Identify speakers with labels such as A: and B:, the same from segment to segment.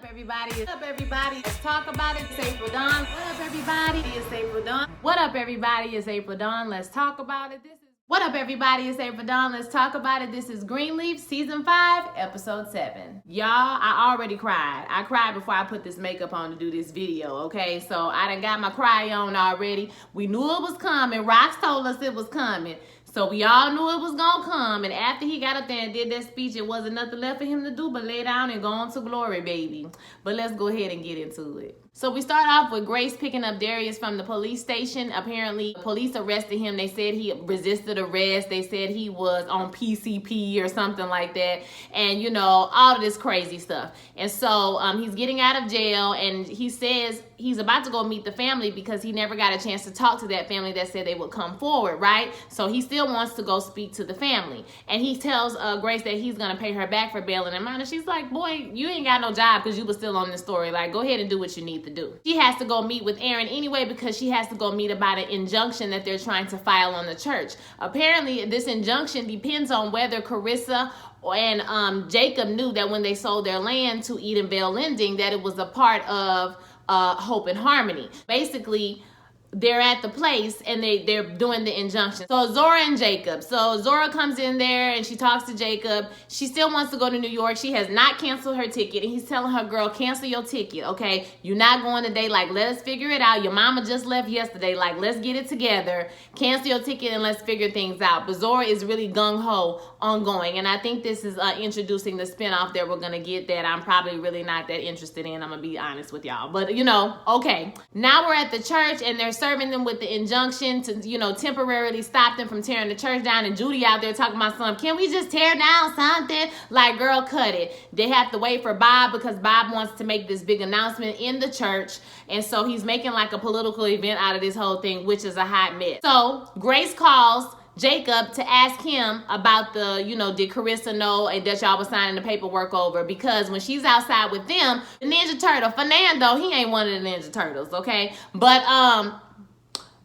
A: up, everybody? What's up, everybody? Let's talk about it. It's April Dawn. What up, everybody? It's April Dawn. What up, everybody? It's April Dawn. Let's talk about it. What up, everybody? It's April Dawn. Let's talk about it. This is Greenleaf, Season 5, Episode 7. Y'all, I already cried. I cried before I put this makeup on to do this video, okay? So I done got my cry on already. We knew it was coming. Rox told us it was coming. So we all knew it was gonna come, and after he got up there and did that speech, it wasn't nothing left for him to do but lay down and go on to glory, baby. But let's go ahead and get into it. So we start off with Grace picking up Darius from the police station. Apparently, police arrested him. They said he resisted arrest. They said he was on PCP or something like that. And, you know, all of this crazy stuff. And so he's getting out of jail, and he says he's about to go meet the family because he never got a chance to talk to that family that said they would come forward, right? So he still wants to go speak to the family. And he tells Grace that he's going to pay her back for bailing him out. And she's like, boy, you ain't got no job because you were still on this story. Like, go ahead and do what you need to do. She has to go meet with Aaron anyway because she has to go meet about an injunction that they're trying to file on the church. Apparently, this injunction depends on whether Carissa and Jacob knew that when they sold their land to Edenvale Lending that it was a part of Hope and Harmony. Basically, they're at the place and they're doing the injunction. So Zora and Jacob. So Zora comes in there and she talks to Jacob. She still wants to go to New York. She has not canceled her ticket. And he's telling her, girl, cancel your ticket, okay? You're not going today. Like, let us figure it out. Your mama just left yesterday. Like, let's get it together. Cancel your ticket and let's figure things out. But Zora is really gung-ho on going. And I think this is introducing the spinoff that we're going to get that I'm probably really not that interested in. I'm going to be honest with y'all. But, you know, okay. Now we're at the church and they're serving them with the injunction to, you know, temporarily stop them from tearing the church down. And Judy out there talking about something. Can we just tear down something? Like, girl, cut it. They have to wait for Bob because Bob wants to make this big announcement in the church. And so he's making like a political event out of this whole thing, which is a hot mess. So Grace calls Jacob to ask him about the, you know, did Carissa know that y'all was signing the paperwork over? Because when she's outside with them, the Ninja Turtle, Fernando, he ain't one of the Ninja Turtles, okay? But,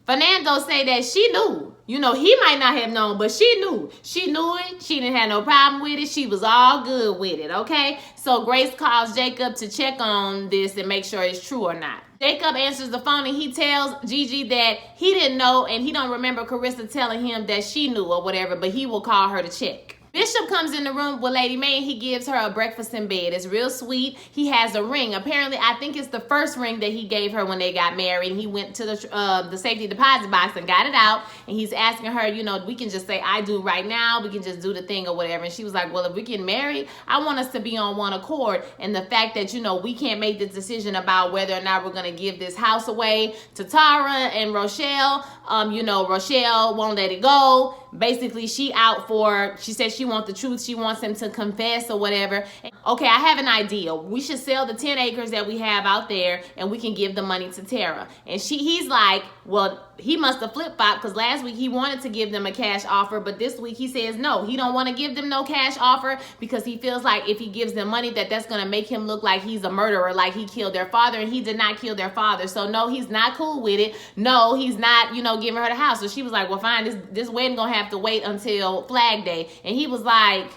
A: Fernando say that she knew. You know, he might not have known, but she knew. She knew it. She didn't have no problem with it. She was all good with it, okay? So Grace calls Jacob to check on this and make sure it's true or not. Jacob answers the phone and he tells Gigi that he didn't know and he don't remember Carissa telling him that she knew or whatever, but he will call her to check. Bishop comes in the room with Lady Mae and he gives her a breakfast in bed. It's real sweet. He has a ring. Apparently, I think it's the first ring that he gave her when they got married. He went to the safety deposit box and got it out. And he's asking her, you know, we can just say, I do right now. We can just do the thing or whatever. And she was like, well, if we get married, I want us to be on one accord. And the fact that, you know, we can't make this decision about whether or not we're going to give this house away to Tara and Rochelle. You know, Rochelle won't let it go. Basically, she says she wants the truth. She wants him to confess or whatever. Okay, I have an idea. We should sell the 10 acres that we have out there and we can give the money to Tara. And he's like, well, he must have flip-flopped because last week he wanted to give them a cash offer, but this week he says no, he don't want to give them no cash offer because he feels like if he gives them money that's going to make him look like he's a murderer, like he killed their father, and he did not kill their father. So no, he's not cool with it. No, he's not, you know, giving her the house. So she was like, well, fine, this wedding gonna have to wait until Flag Day. And he was like,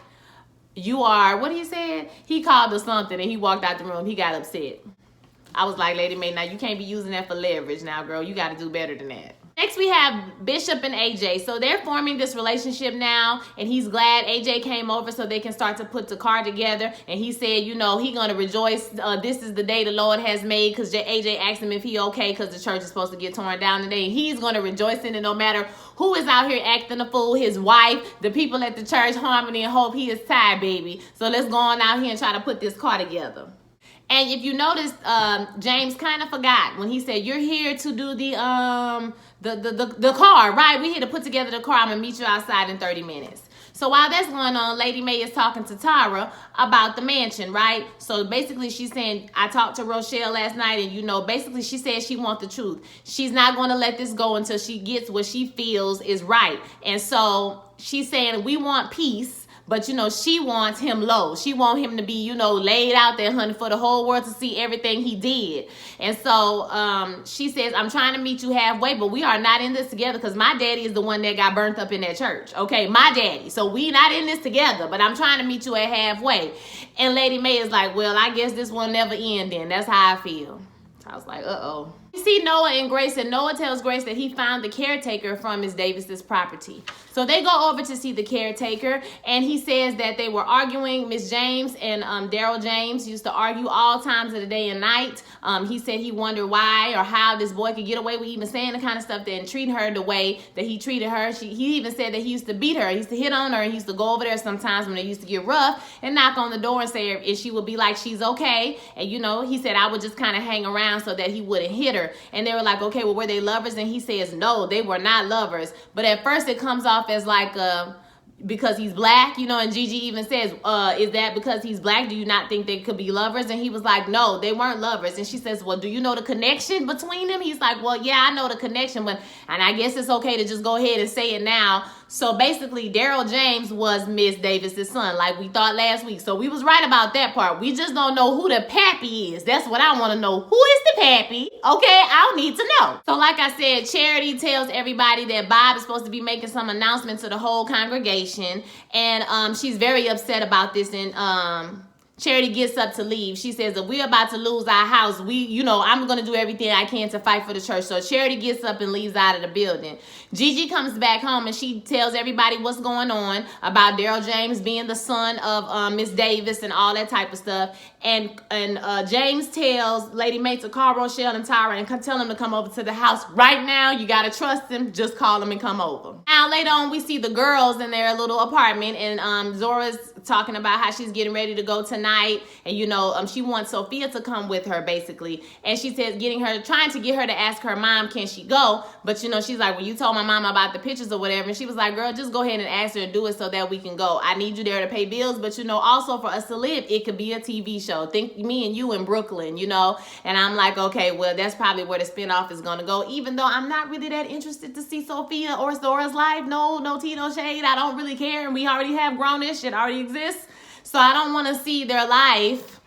A: you are, what he said? He called her something and he walked out the room. He got upset. I was like, Lady Mae, now you can't be using that for leverage now, girl. You got to do better than that. Next, we have Bishop and AJ. So they're forming this relationship now, and he's glad AJ came over so they can start to put the car together. And he said, you know, he gonna rejoice. This is the day the Lord has made, because AJ asked him if he okay because the church is supposed to get torn down today. And he's gonna rejoice in it no matter who is out here acting a fool, his wife, the people at the church, Harmony and Hope. He is tired, baby. So let's go on out here and try to put this car together. And if you noticed, James kind of forgot when he said, you're here to do the car, right? We're here to put together the car. I'm going to meet you outside in 30 minutes. So while that's going on, Lady Mae is talking to Tara about the mansion, right? So basically she's saying, I talked to Rochelle last night and, you know, basically she said she wants the truth. She's not going to let this go until she gets what she feels is right. And so she's saying we want peace, But, you know, she wants him low. She wants him to be, you know, laid out there, honey, for the whole world to see everything he did. And so she says, I'm trying to meet you halfway, but we are not in this together because my daddy is the one that got burnt up in that church. Okay, my daddy. So we not in this together, but I'm trying to meet you at halfway. And Lady Mae is like, well, I guess this will never end then. That's how I feel. I was like, uh-oh. You see Noah and Grace, and Noah tells Grace that he found the caretaker from Miss Davis's property. So they go over to see the caretaker, and he says that they were arguing. Miss James and Daryl James used to argue all times of the day and night. He said he wondered why or how this boy could get away with even saying the kind of stuff that and treating her the way that he treated her. He even said that he used to beat her. He used to hit on her, and he used to go over there sometimes when they used to get rough and knock on the door and say if she would be like, she's okay. And, you know, he said I would just kind of hang around so that he wouldn't hit her. And they were like, okay, well, were they lovers? And he says, no, they were not lovers. But at first it comes off as like, because he's black, you know, and Gigi even says, is that because he's black? Do you not think they could be lovers? And he was like, no, they weren't lovers. And she says, well, do you know the connection between them? He's like, well, yeah, I know the connection, and I guess it's okay to just go ahead and say it now. So basically, Daryl James was Miss Davis's son, like we thought last week. So we was right about that part. We just don't know who the pappy is. That's what I want to know. Who is the pappy? Okay, I don't need to know. So like I said, Charity tells everybody that Bob is supposed to be making some announcement to the whole congregation. And she's very upset about this. And Charity gets up to leave. She says, if we're about to lose our house, I'm going to do everything I can to fight for the church. So Charity gets up and leaves out of the building. Gigi comes back home and she tells everybody what's going on about Daryl James being the son of Miss Davis and all that type of stuff. And James tells Lady Mae to call Rochelle and Tyra and tell them to come over to the house right now. You got to trust them. Just call them and come over. Now, later on, we see the girls in their little apartment, and Zora's talking about how she's getting ready to go tonight. And, you know, she wants Sophia to come with her, basically. And she says trying to get her to ask her mom, can she go? But, you know, she's like, well, you told my mom about the pictures or whatever. And she was like, girl, just go ahead and ask her and do it so that we can go. I need you there to pay bills. But, you know, also for us to live, it could be a TV show. Think me and you in Brooklyn, you know. And I'm like, okay, well, that's probably where the spinoff is going to go. Even though I'm not really that interested to see Sophia or Zora's life. No tea, no shade. I don't really care. And we already have grownish. It already exists. So I don't want to see their life.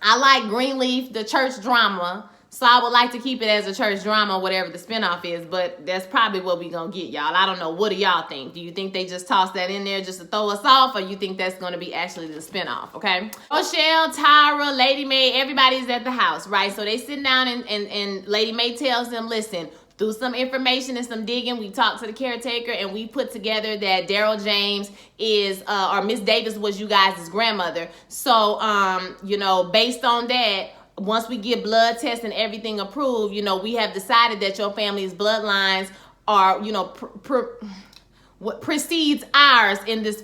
A: I like Greenleaf, the church drama. So I would like to keep it as a church drama, whatever the spinoff is. But that's probably what we're going to get, y'all. I don't know. What do y'all think? Do you think they just tossed that in there just to throw us off? Or you think that's going to be actually the spinoff, okay? Rochelle, Tyra, Lady Mae, everybody's at the house, right? So they sit down and Lady Mae tells them, listen, through some information and some digging, we talked to the caretaker and we put together that Daryl James is, or Miss Davis was you guys' grandmother. So, you know, based on that, once we get blood tests and everything approved, you know, we have decided that your family's bloodlines are, you know, what precedes ours in this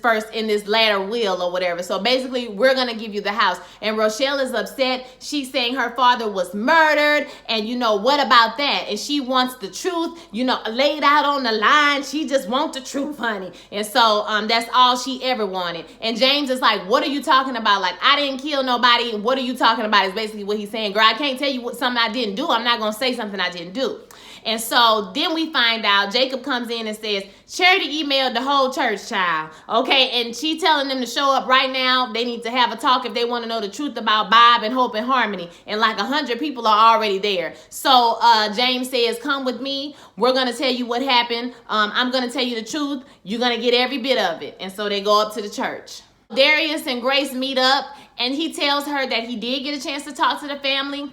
A: latter will or whatever. So basically, we're going to give you the house. And Rochelle is upset. She's saying her father was murdered. And, you know, what about that? And she wants the truth, you know, laid out on the line. She just wants the truth, honey. And so that's all she ever wanted. And James is like, what are you talking about? Like, I didn't kill nobody. What are you talking about is basically what he's saying. Girl, I can't tell you something I didn't do. I'm not going to say something I didn't do. And so then we find out Jacob comes in and says, Charity emailed the whole church, child. Okay, and she telling them to show up right now. They need to have a talk if they want to know the truth about Bob and Hope and Harmony. And like 100 people are already there. So James says, come with me. We're going to tell you what happened. I'm going to tell you the truth. You're going to get every bit of it. And so they go up to the church. Darius and Grace meet up, and he tells her that he did get a chance to talk to the family.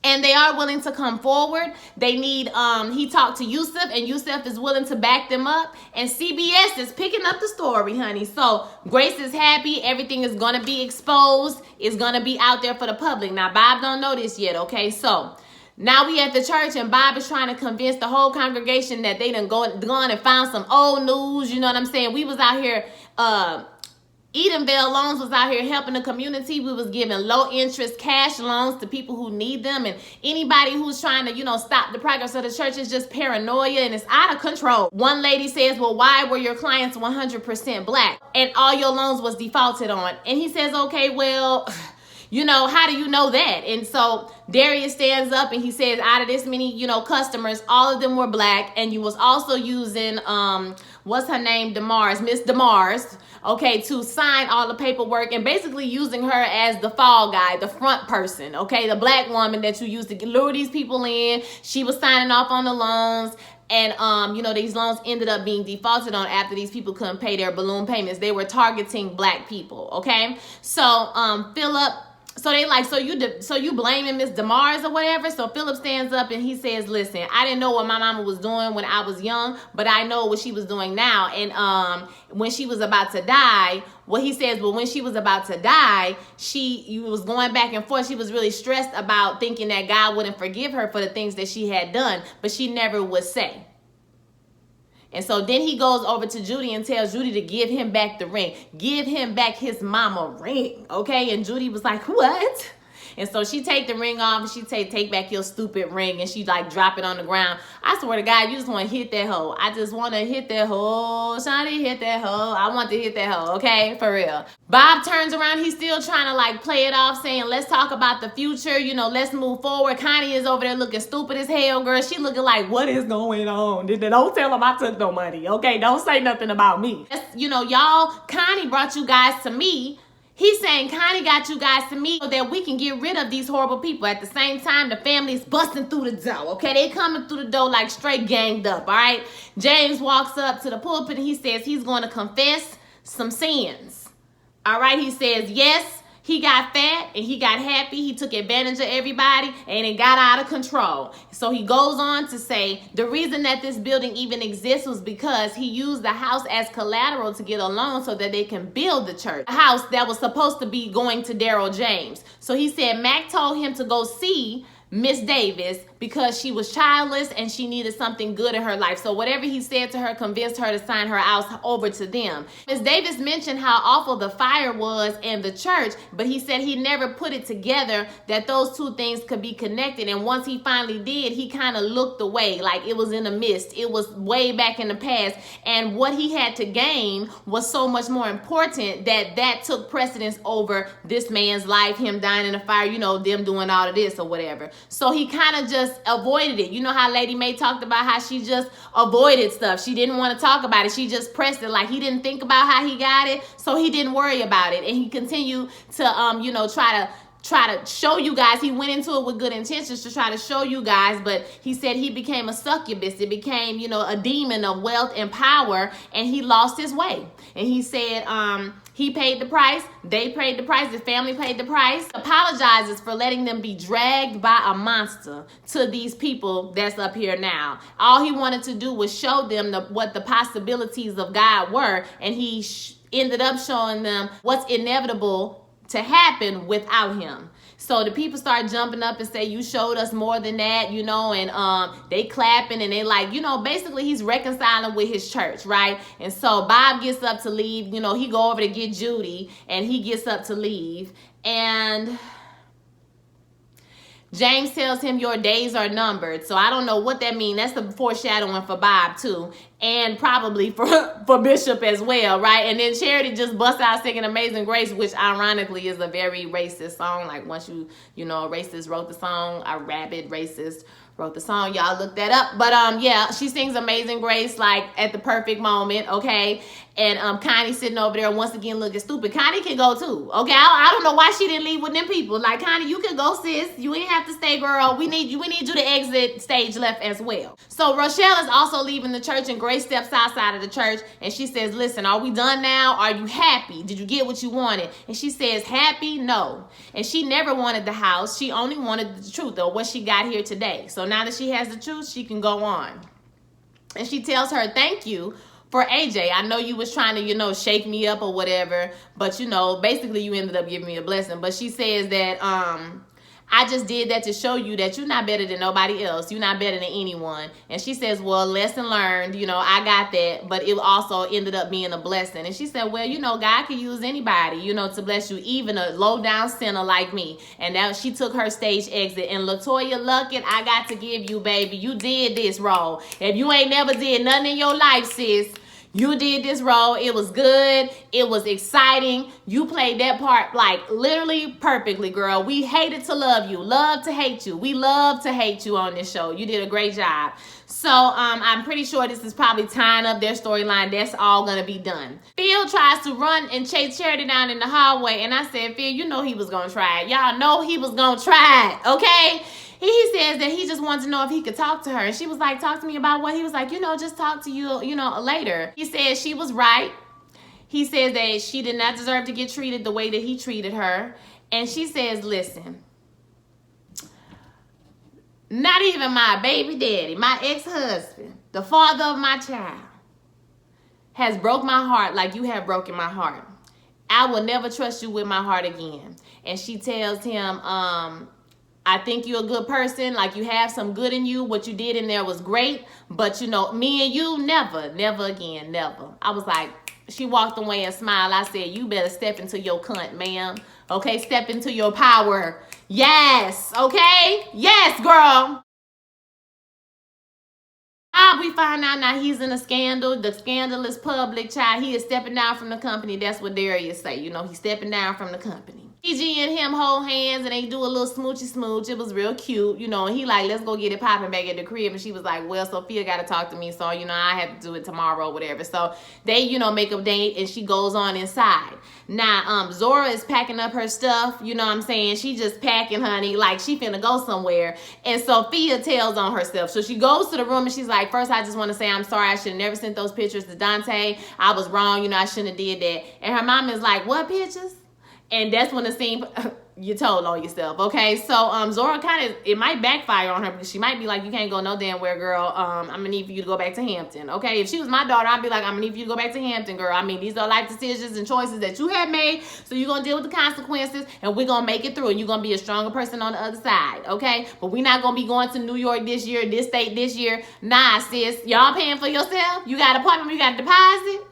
A: And they are willing to come forward. They need, he talked to Yusuf, and Yusuf is willing to back them up. And CBS is picking up the story, honey. So Grace is happy. Everything is going to be exposed. It's going to be out there for the public. Now, Bob don't know this yet, okay? So now we at the church, and Bob is trying to convince the whole congregation that they done gone and found some old news. You know what I'm saying? We was out here, Edenvale Loans was out here helping the community. We was giving low interest cash loans to people who need them. And anybody who's trying to, you know, stop the progress of the church is just paranoia and it's out of control. One lady says, well, why were your clients 100% black and all your loans was defaulted on? And he says, okay, well, you know, how do you know that? And so Darius stands up and he says, out of this many, you know, customers, all of them were black. And you was also using what's her name, Demars, Miss Demars, okay, to sign all the paperwork, and basically using her as the fall guy, the front person, okay, the black woman that you used to lure these people in. She was signing off on the loans. And, you know, these loans ended up being defaulted on after these people couldn't pay their balloon payments. They were targeting black people, okay? So, Philip, so they like, so you blaming Miss Demars or whatever? So Philip stands up and he says, listen, I didn't know what my mama was doing when I was young, but I know what she was doing now. And when she was about to die, what he says, well, when she was about to die, you was going back and forth. She was really stressed about thinking that God wouldn't forgive her for the things that she had done, but she never would say. And so then he goes over to Judy and tells Judy to give him back the ring. Give him back his mama ring, okay? And Judy was like, what? And so she take the ring off and she take back your stupid ring, and she like drop it on the ground. I swear to God, you just want to hit that hoe. I just want to hit that hoe. Shawty, hit that hoe. I want to hit that hoe, okay? For real. Bob turns around. He's still trying to like play it off, saying, let's talk about the future. You know, let's move forward. Connie is over there looking stupid as hell, girl. She looking like, what is going on? Don't tell them I took no money, okay? Don't say nothing about me. You know, y'all, Connie brought you guys to me. He's saying Connie got you guys to me so that we can get rid of these horrible people. At the same time, the family is busting through the door, okay? They coming through the door like straight ganged up, all right? James walks up to the pulpit and he says he's going to confess some sins, all right? He says, yes, he got fat and he got happy. He took advantage of everybody and it got out of control. So he goes on to say the reason that this building even exists was because he used the house as collateral to get a loan so that they can build the church. A house that was supposed to be going to Daryl James. So he said Mac told him to go see Miss Davis because she was childless and she needed something good in her life. So whatever he said to her convinced her to sign her house over to them. Miss Davis mentioned how awful the fire was in the church, but he said he never put it together that those two things could be connected. And once he finally did, he kind of looked away like it was in a mist. It was way back in the past. And what he had to gain was so much more important that took precedence over this man's life, him dying in the fire, you know, them doing all of this or whatever. So he kind of just avoided it. You know how Lady Mae talked about how she just avoided stuff. She didn't want to talk about it. She just pressed it. Like he didn't think about how he got it, so he didn't worry about it. And he continued to, you know, try to show you guys. He went into it with good intentions to try to show you guys, but he said he became a succubus. It became, you know, a demon of wealth and power, and he lost his way. And he said, he paid the price. They paid the price. His family paid the price. Apologizes for letting them be dragged by a monster to these people that's up here now. All he wanted to do was show them what the possibilities of God were, and he ended up showing them what's inevitable to happen without him. So the people start jumping up and say, you showed us more than that, you know, and they clapping and they like, you know, basically he's reconciling with his church, right? And so Bob gets up to leave, you know, he go over to get Judy and he gets up to leave. And James tells him your days are numbered. So I don't know what that means. That's the foreshadowing for Bob too. And probably for Bishop as well, right? And then Charity just busts out singing Amazing Grace, which ironically is a very racist song. Like once you know, a racist wrote the song, a rabid racist wrote the song. Y'all look that up. But yeah, she sings Amazing Grace like at the perfect moment, okay? And Connie sitting over there once again looking stupid. Connie can go too, okay? I don't know why she didn't leave with them people. Like, Connie, you can go, sis. You ain't have to stay, girl. We need you to exit stage left as well. So Rochelle is also leaving the church, and Grace steps outside of the church and she says, listen, are we done now? Are you happy? Did you get what you wanted? And she says, happy? No. And she never wanted the house. She only wanted the truth, or what she got here today. So now that she has the truth, she can go on. And she tells her, thank you for AJ. I know you was trying to, you know, shake me up or whatever, but, you know, basically you ended up giving me a blessing. But she says that I just did that to show you that you're not better than nobody else. You're not better than anyone. And she says, well, lesson learned. You know, I got that, but it also ended up being a blessing. And she said, well, you know, God can use anybody, you know, to bless you, even a low down sinner like me. And now she took her stage exit. And LaToya Luckett, I got to give you, baby, you did this role. If you ain't never did nothing in your life, sis, You did this role. It was good. It was exciting. You played that part like literally perfectly, girl. We hated to love you. Love to hate you. We love to hate you on this show. You did a great job. So I'm pretty sure this is probably tying up their storyline. That's all going to be done. Phil tries to run and chase Charity down in the hallway. And I said, Phil, you know he was going to try it. Y'all know he was going to try it, okay? He says that he just wanted to know if he could talk to her. And she was like, talk to me about what? He was like, just talk to you, later. He said she was right. He says that she did not deserve to get treated the way that he treated her. And she says, listen, not even my baby daddy, my ex-husband, the father of my child, has broke my heart like you have broken my heart. I will never trust you with my heart again. And she tells him, I think you're a good person. Like, you have some good in you. What you did in there was great. But, me and you, never again, never. I was like, she walked away and smiled. I said, you better step into your cunt, ma'am. Okay, step into your power. Yes, okay? Yes, girl. We find out now he's in a scandal. The scandal is public, child. He is stepping down from the company. That's what Darius say. He's stepping down from the company. PG and him hold hands and they do a little smoochy smooch. It was real cute, and he like, let's go get it popping back at the crib. And she was like, well, Sophia got to talk to me. So, I have to do it tomorrow or whatever. So they, make a date and she goes on inside. Now, Zora is packing up her stuff. You know what I'm saying? She just packing, honey, like she finna go somewhere. And Sophia tells on herself. So she goes to the room and she's like, first, I just want to say I'm sorry. I should have never sent those pictures to Dante. I was wrong. I shouldn't have did that. And her mom is like, what pictures? And that's when the scene, you told on yourself, okay? So Zora it might backfire on her because she might be like, you can't go no damn where, girl. I'm going to need for you to go back to Hampton, okay? If she was my daughter, I'd be like, I'm going to need for you to go back to Hampton, girl. I mean, these are life decisions and choices that you have made, so you're going to deal with the consequences, and we're going to make it through, and you're going to be a stronger person on the other side, okay? But we're not going to be going to New York this year, this state this year. Nah, sis, y'all paying for yourself? You got an apartment, you got a deposit?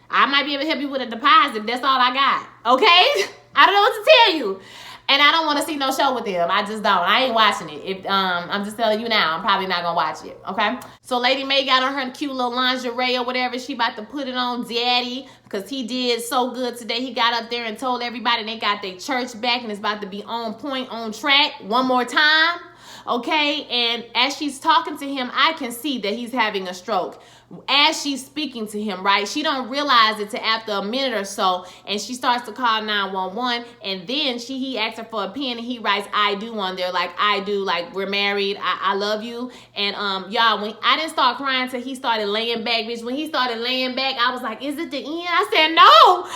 A: I might be able to help you with a deposit. That's all I got, okay? I don't know what to tell you. And I don't want to see no show with them. I just don't. I ain't watching it. I'm just telling you now, I'm probably not going to watch it, okay? So Lady Mae got on her cute little lingerie or whatever. She about to put it on Daddy because he did so good today. He got up there and told everybody they got their church back and it's about to be on point, on track one more time, okay? And as she's talking to him, I can see that he's having a stroke. As she's speaking to him, right? She don't realize it till after a minute or so, and she starts to call 911, and then he asks her for a pen, and he writes I do on there, like I do, like we're married, I love you. And y'all, when I didn't start crying till he started laying back, bitch. When he started laying back, I was like, is it the end? I said, no.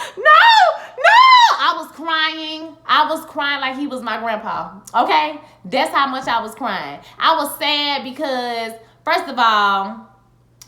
A: I was crying like he was my grandpa, okay? That's how much I was crying. I was sad because, first of all,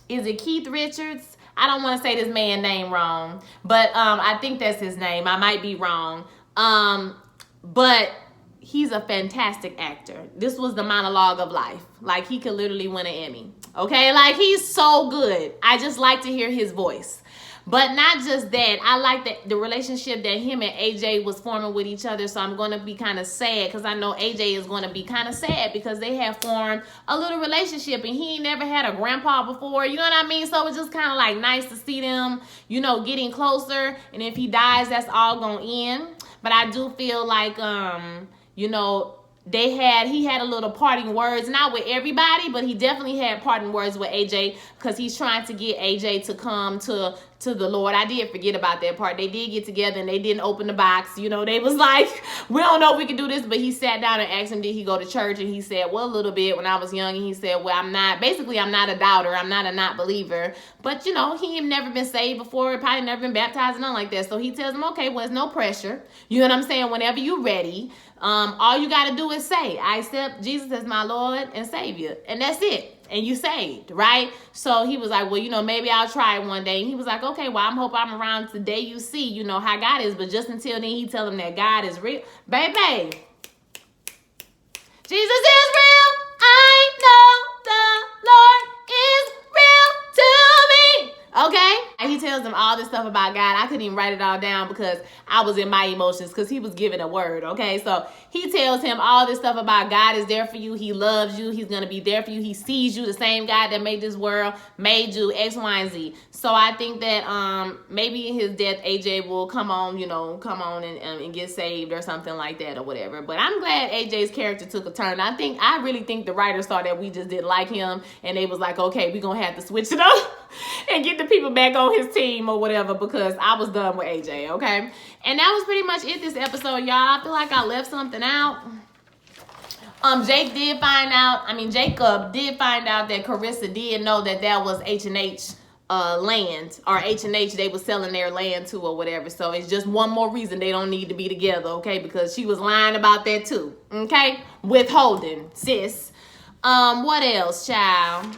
A: is it Keith Richards? I don't want to say this man's name wrong, but I think that's his name. I might be wrong. But he's a fantastic actor. This was the monologue of life. Like, he could literally win an Emmy. Okay? Like, he's so good. I just like to hear his voice. But not just that, I like the relationship that him and AJ was forming with each other. So I'm going to be kind of sad because I know AJ is going to be kind of sad because they have formed a little relationship and he ain't never had a grandpa before. You know what I mean? So it's just kind of like nice to see them, getting closer. And if he dies, that's all going to end. But I do feel like, he had a little parting words, not with everybody, but he definitely had parting words with AJ because he's trying to get AJ to come to the Lord. I did forget about that part. They did get together and they didn't open the box. They was like, we don't know if we can do this, but he sat down and asked him, did he go to church? And he said, well, a little bit when I was young. And he said, well, I'm not a doubter. I'm not a not believer. But, he had never been saved before. Probably never been baptized, nothing like that. So he tells him, okay, well, it's no pressure. You know what I'm saying? Whenever you're ready, all you got to do is say, I accept Jesus as my Lord and Savior. And that's it. And you saved, right? So he was like, well, maybe I'll try it one day. And he was like, okay, well, I'm hoping I'm around today. You see, how God is. But just until then, he tell him that God is real. Baby, Jesus is real. I know the Lord is real to me. Okay? And he tells tells him all this stuff about God. I couldn't even write it all down because I was in my emotions because he was giving a word, okay? So he tells him all this stuff about God is there for you. He loves you. He's going to be there for you. He sees you, the same God that made this world, made you, X, Y, and Z. So I think that maybe in his death, AJ will come on and get saved or something like that or whatever. But I'm glad AJ's character took a turn. I really think the writers thought that we just didn't like him and they was like, okay, we're going to have to switch it up and get the people back on his team or whatever, because I was done with AJ, okay? And that was pretty much it this episode, y'all. I feel like I left something out. Jacob did find out that Carissa did know that was H&H land, or H&H, they was selling their land to or whatever. So it's just one more reason they don't need to be together, okay? Because she was lying about that too, okay? Withholding, sis. What else, child?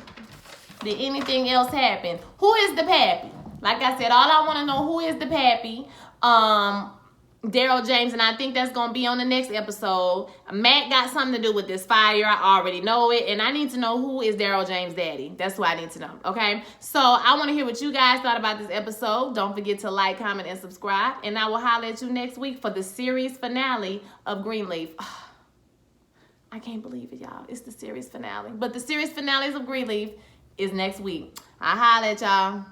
A: Did anything else happen? Who is the pappy? Like I said, all I want to know, who is the pappy? Daryl James, and I think that's going to be on the next episode. Matt got something to do with this fire. I already know it, and I need to know who is Daryl James' daddy. That's what I need to know, okay? So I want to hear what you guys thought about this episode. Don't forget to like, comment, and subscribe, and I will holler at you next week for the series finale of Greenleaf. I can't believe it, y'all. It's the series finale. But the series finales of Greenleaf is next week. I holler at y'all.